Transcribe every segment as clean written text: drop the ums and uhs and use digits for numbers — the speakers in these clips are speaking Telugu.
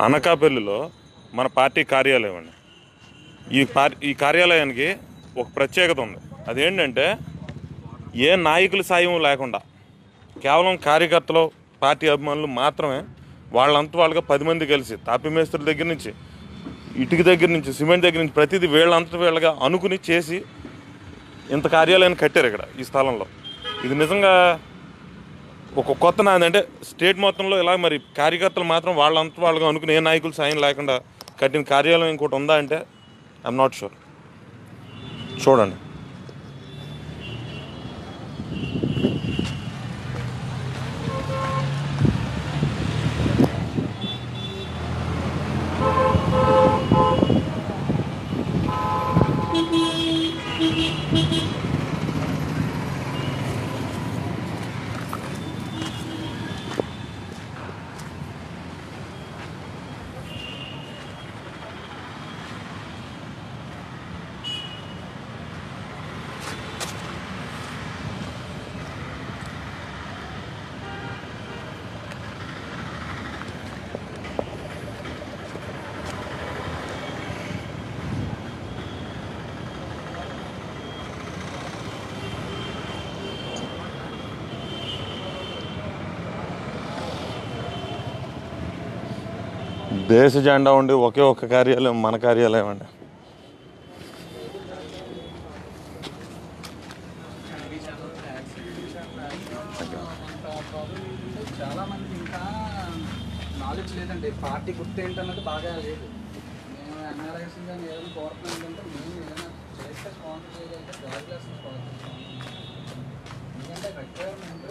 అనకాపల్లిలో మన పార్టీ కార్యాలయం అండి. ఈ కార్యాలయానికి ఒక ప్రత్యేకత ఉంది. అదేంటంటే ఏ నాయకుల సాయం లేకుండా కేవలం కార్యకర్తలు, పార్టీ అభిమానులు మాత్రమే వాళ్ళంతా వాళ్ళగా 10 మంది కలిసి తాపి మేస్త్రుల దగ్గర నుంచి, ఇటుక దగ్గర నుంచి, సిమెంట్ దగ్గర నుంచి ప్రతిదీ వీళ్ళంతా వీళ్ళగా అనుకుని చేసి ఇంత కార్యాలయాన్ని కట్టారు ఇక్కడ ఈ స్థలంలో. ఇది నిజంగా ఒక కొత్త నాది. అంటే స్టేట్ మొత్తంలో ఇలా మరి కార్యకర్తలు మాత్రం వాళ్ళంతా వాళ్ళగా అనుకుని ఏ నాయకులు సాయం లేకుండా కట్టిన కార్యాలయం ఇంకోటి ఉందా అంటే ఐఎమ్ నాట్ షూర్. చూడండి. దేశ జెండా ఉండి ఒకే ఒక్క కార్యాలయం మన కార్యాలయం అండి. చాలా మంది ఇంకా నాలెడ్జ్ లేదండి. పార్టీ గుర్తు ఏంటన్నది బాగా లేదు. మేము ఎన్ఆర్ఐస్ కానీ ఏదైనా కోరుతున్నాం అంటే మేము ఏదైనా చేస్తే స్పాన్సర్ చేయగలిగితే గ్రాడ్యుయేషన్ ఎందుకంటే రిక్వైర్మెంట్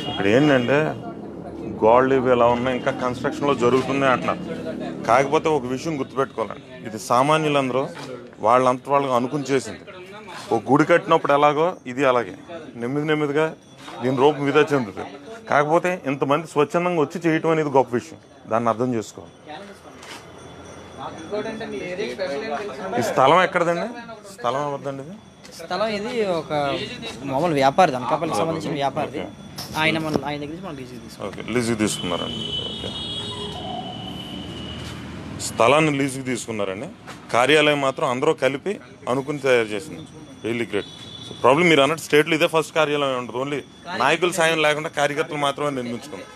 ఇక్కడ ఏంటంటే గోల్డ్ ఇవి ఎలా ఉన్నాయి, ఇంకా కన్స్ట్రక్షన్లో జరుగుతున్నాయి అంటున్నారు. కాకపోతే ఒక విషయం గుర్తుపెట్టుకోవాలండి, ఇది సామాన్యులందరూ వాళ్ళంతా వాళ్ళకి అనుకుని చేసింది. ఒక గుడి కట్టినప్పుడు ఎలాగో ఇది అలాగే నెమ్మదిగా దీని రూపం ఇదే చెందుతుంది. కాకపోతే ఇంతమంది స్వచ్ఛందంగా వచ్చి చేయటం అనేది గొప్ప విషయం. దాన్ని అర్థం చేసుకోవాలి. ఈ స్థలం ఎక్కడదండి? స్థలం ఎవరిదండి? ఇది స్థలం ఇది ఒక మామూలు వ్యాపారి, అనకాపల్లికి సంబంధించిన వ్యాపారి. ఆయన దగ్గర నుంచి మనం లీజుకి తీసుకున్నారండి. ఓకే, స్థలాన్ని లీజుకి తీసుకున్నారండి. కార్యాలయం మాత్రం అందరూ కలిపి అనుకుని తయారు చేసింది. Really great. సో ప్రాబ్లం మీరు అన్నట్టు స్టేట్లో ఇదే ఫస్ట్ కార్యాలయం ఉంటుంది. ఓన్లీ నాయకుల సాయం లేకుండా కార్యకర్తలు మాత్రమే నిర్మించుకున్నారు.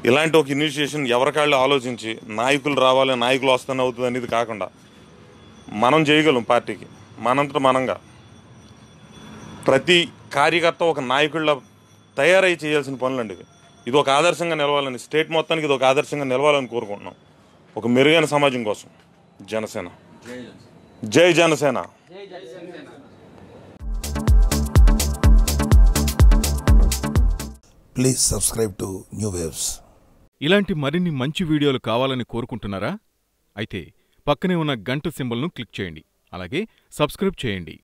ఇలాంటి ఒక ఇనిషియేషన్ ఎవరికాళ్ళు ఆలోచించి నాయకులు రావాలి, నాయకులు వస్తూనే అవుతుంది అనేది కాకుండా మనం చేయగలం. పార్టీకి మనంతట మనంగా ప్రతి కార్యకర్త ఒక నాయకుళ్ళ తయారై చేయాల్సిన పనులండి. ఇది ఒక ఆదర్శంగా నిలవాలని, స్టేట్ మొత్తానికి ఇది ఒక ఆదర్శంగా నిలవాలని కోరుకుంటున్నాం. ఒక మెరుగైన సమాజం కోసం. జనసేన జై Janasena. Please subscribe to new waves. ఇలాంటి మరిన్ని మంచి వీడియోలు కావాలని కోరుకుంటున్నారా? అయితే పక్కనే ఉన్న గంట సింబల్ను క్లిక్ చేయండి. అలాగే సబ్స్క్రైబ్ చేయండి.